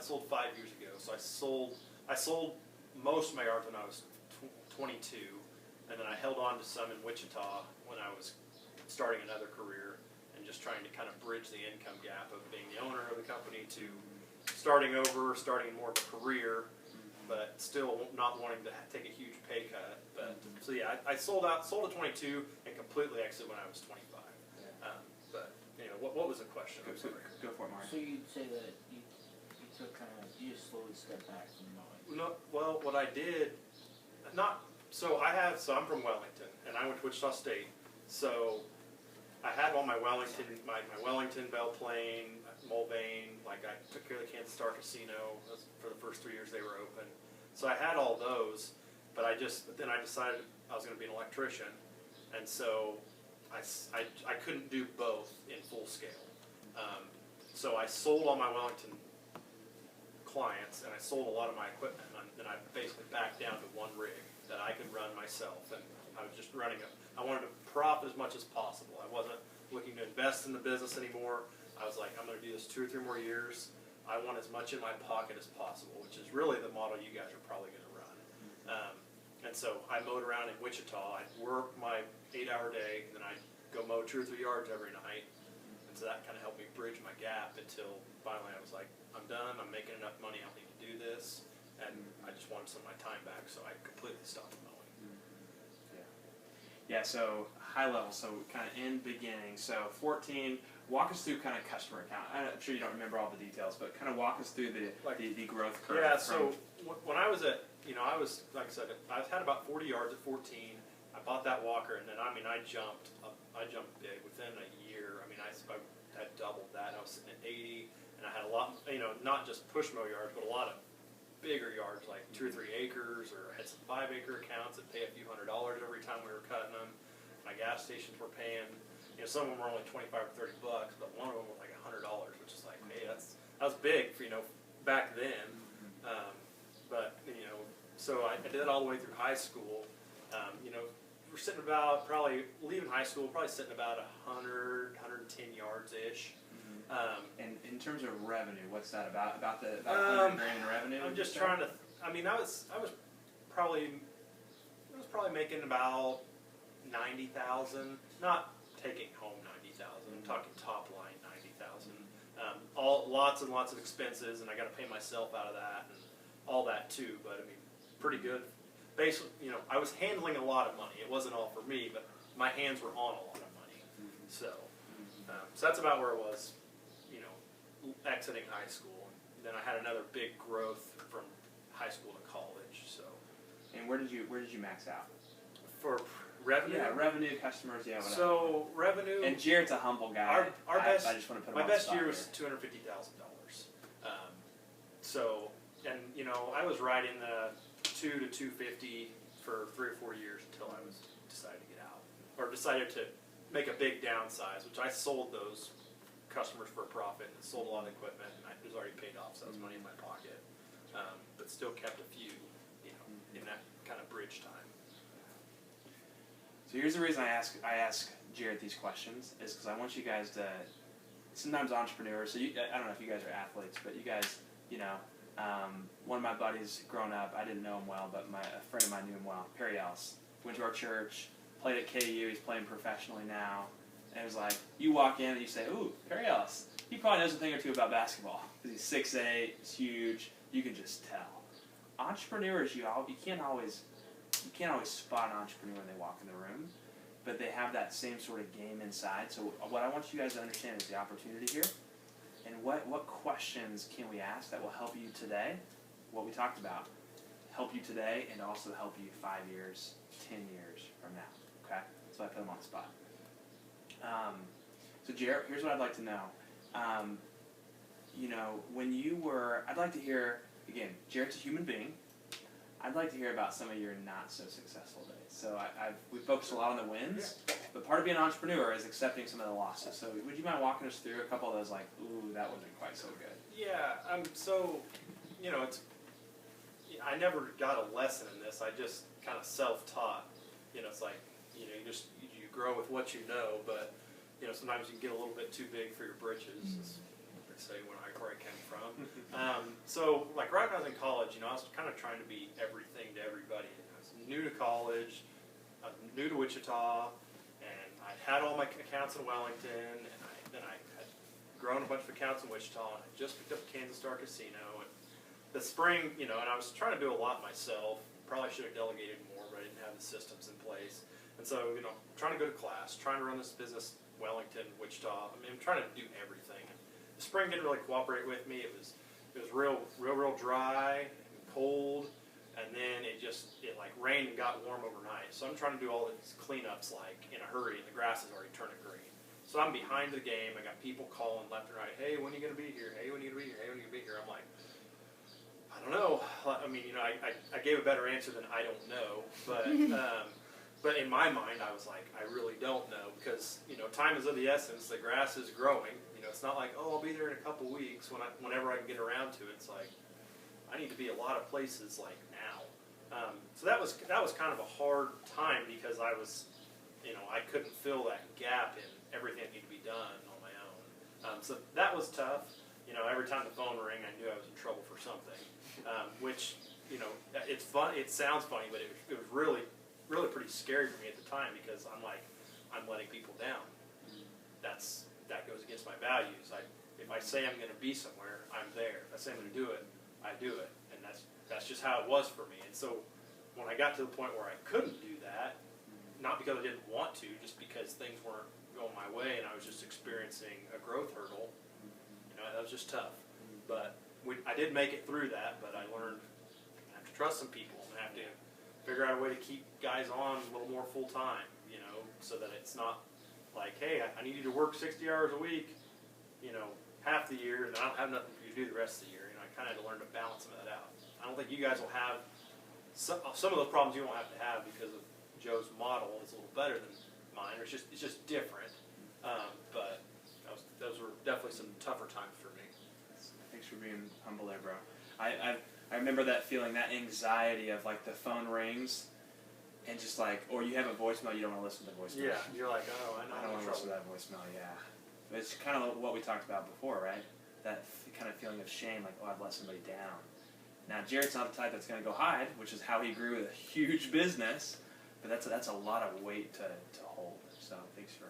sold 5 years ago. So I sold most of my yards when I was 22, and then I held on to some in Wichita when I was starting another career and just trying to kind of bridge the income gap of being the owner of the company to starting over, starting more of a career, but still not wanting to take a huge pay cut. But so yeah, I sold at 22 and completely exited when I was 25. But you know, what was the question? I'm sorry. Go for it, Mark. So you'd say that you took you just slowly stepped back from mowing. No, well, what I did, so I'm from Wellington, and I went to Wichita State. So I had all my Wellington, my Wellington, Belle Plaine, Mulvane. Like I took care of the Kansas Star Casino for the first 3 years they were open. So I had all those, but then I decided I was going to be an electrician, and so I couldn't do both in full scale. So I sold all my Wellington clients, and I sold a lot of my equipment, and then I basically backed down to one rig that I could run myself, and I was just running I wanted to profit as much as possible. I wasn't looking to invest in the business anymore. I was like, I'm going to do this 2 or 3 more years. I want as much in my pocket as possible, which is really the model you guys are probably going to run. And so I mowed around in Wichita. I'd work my 8-hour day, and then I'd go mow 2 or 3 yards every night. And so that kind of helped me bridge my gap until finally I was like, I'm done. I'm making enough money. I don't need to do this. And I just wanted some of my time back, so I completely stopped mowing. Yeah, so high level, so kind of in beginning. So 14, walk us through kind of customer account. I'm sure you don't remember all the details, but kind of walk us through the growth curve. Yeah, so when I was at, I was, like I said, I had about 40 yards at 14. I bought that walker, and then, I jumped big within a year. I doubled that. I was sitting at 80, and I had a lot, not just push mow yards, but a lot of bigger yards, like 2 or 3 acres, or I had some 5-acre accounts that pay a few $100s every time we were cutting them. My gas stations were paying, some of them were only 25 or 30 bucks, but one of them was like $100, which is like, hey, that was big for back then. But so I did that all the way through high school. We're sitting about probably leaving high school, probably sitting about 100, 110 yards ish. And in terms of revenue, what's that about? About 100 grand in revenue? I'm just trying to. I was probably making about 90,000. Not taking home 90,000. I'm talking top line 90,000. Lots and lots of expenses, and I got to pay myself out of that and all that too. But pretty good. Basically, I was handling a lot of money. It wasn't all for me, but my hands were on a lot of money. So that's about where it was. Exiting high school, and then I had another big growth from high school to college. So, and where did you max out for revenue? Yeah, revenue, customers, yeah. Whatever. So revenue. And Jared's a humble guy. Our best. I just want to put my him best on year the was $250,000. So, and I was riding the 2 to 250 for 3 or 4 years until I was decided to get out, or decided to make a big downsize, which I sold those customers for a profit and sold a lot of equipment, and it was already paid off, so that was money in my pocket. But still kept a few, in that kind of bridge time. So here's the reason I ask Jared these questions is because I want you guys to. Sometimes entrepreneurs. So I don't know if you guys are athletes, but you guys, one of my buddies growing up, I didn't know him well, but a friend of mine knew him well. Perry Ellis went to our church, played at KU. He's playing professionally now. And it was like, you walk in and you say, ooh, Perry Ellis. He probably knows a thing or two about basketball. Because he's 6'8", he's huge. You can just tell. Entrepreneurs, you can't always spot an entrepreneur when they walk in the room. But they have that same sort of game inside. So what I want you guys to understand is the opportunity here. And what questions can we ask that will help you today? What we talked about. Help you today and also help you 5 years, 10 years from now. Okay? So I put them on the spot. So Jared, here's what I'd like to know. When you were, I'd like to hear, again, Jared's a human being. I'd like to hear about some of your not so successful days. So we focused a lot on the wins, but part of being an entrepreneur is accepting some of the losses. So would you mind walking us through a couple of those, like, ooh, that wasn't quite so good? Yeah, I never got a lesson in this. I just kind of self-taught. It's like, you grow with what you know, but sometimes you can get a little bit too big for your britches. could say where I came from. So like right when I was in college, I was kind of trying to be everything to everybody. I was new to college, new to Wichita, and I had all my accounts in Wellington, and then I had grown a bunch of accounts in Wichita, and I just picked up a Kansas Star Casino. And the spring, and I was trying to do a lot myself. Probably should have delegated more, but I didn't have the systems in place. And so, trying to go to class, trying to run this business, Wellington, Wichita. I mean, I'm trying to do everything. And the spring didn't really cooperate with me. It was real dry and cold, and then it like rained and got warm overnight. So I'm trying to do all these cleanups like in a hurry, and the grass is already turning green. So I'm behind the game. I got people calling left and right. Hey, when are you going to be here? Hey, when are you going to be here? Hey, when are you going to be here? I'm like, I don't know. I mean, I gave a better answer than I don't know, but but in my mind, I was like, I really don't know because time is of the essence. The grass is growing. It's not like, oh, I'll be there in a couple weeks whenever I can get around to it. It's like I need to be a lot of places like now. So that was kind of a hard time because I was, I couldn't fill that gap in everything that needed to be done on my own. So that was tough. Every time the phone rang, I knew I was in trouble for something. Which, it's fun. It sounds funny, but it was really, really pretty scary for me at the time because I'm like, I'm letting people down. That goes against my values. If I say I'm going to be somewhere, I'm there. If I say I'm going to do it, I do it, and that's just how it was for me. And so when I got to the point where I couldn't do that, not because I didn't want to, just because things weren't going my way, and I was just experiencing a growth hurdle. That was just tough. But I did make it through that. But I learned I have to trust some people and I have to figure out a way to keep guys on a little more full time. So that it's not like, hey, I need you to work 60 hours a week, half the year, and I don't have nothing for you to do the rest of the year. I kind of had to learn to balance some of that out. I don't think you guys will have some of those problems. You won't have to have because of Joe's model is a little better than mine. It's just different. But those were definitely some tougher times for me. Thanks for being humble there, bro. I remember that feeling, that anxiety of like the phone rings. And just like, or you have a voicemail, you don't want to listen to the voicemail. Yeah, you're like, oh, I know. I don't want to listen to that voicemail, yeah. But it's kind of what we talked about before, right? That kind of feeling of shame, like, oh, I've let somebody down. Now, Jared's not the type that's going to go hide, which is how he grew a huge business. But that's a lot of weight to hold. So thanks for